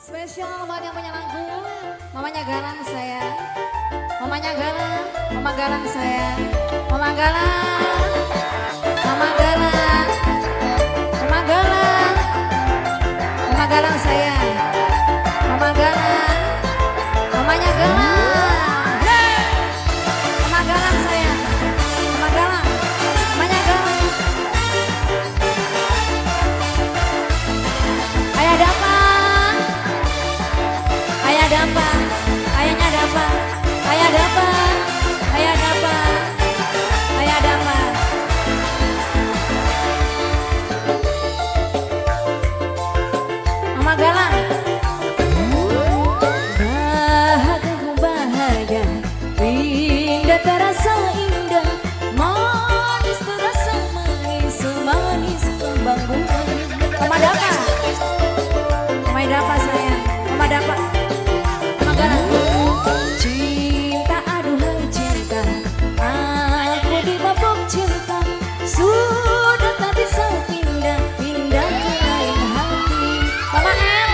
Spesial buat yang punya lagu, mamanya Galang saya, mamanya Galang, mama Galang saya, mama Galang, mama Galang, mama Galang, mama Galang saya, mama Galang, mamanya Galang, mama Galang saya, mama Galang, mamanya Galang. Ayah dapat. Ayah dapat, ayahnya dapat, ayah dapat, ayah dapat, ayah dapat. Mama Galang. Bahagia, bahagia, indah terasa indah, manis terasa manis, manis kembang bunga. Mama dapat, mama dapat sayang, mama dapat. Cinta aduhai cinta, aku dimabuk cinta, sudah tak bisa pindah, pindah ke lain hati. Mama M,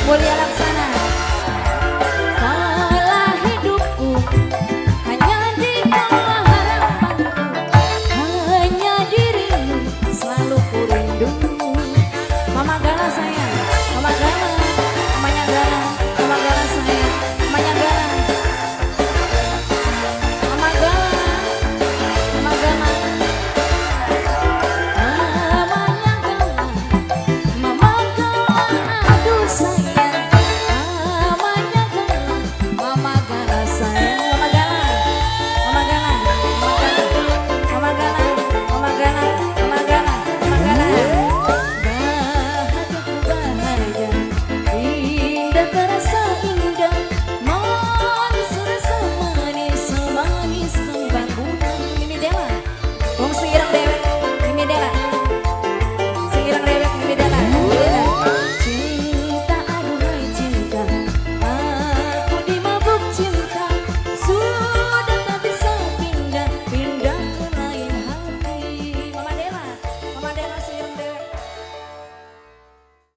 Mulia Laksana.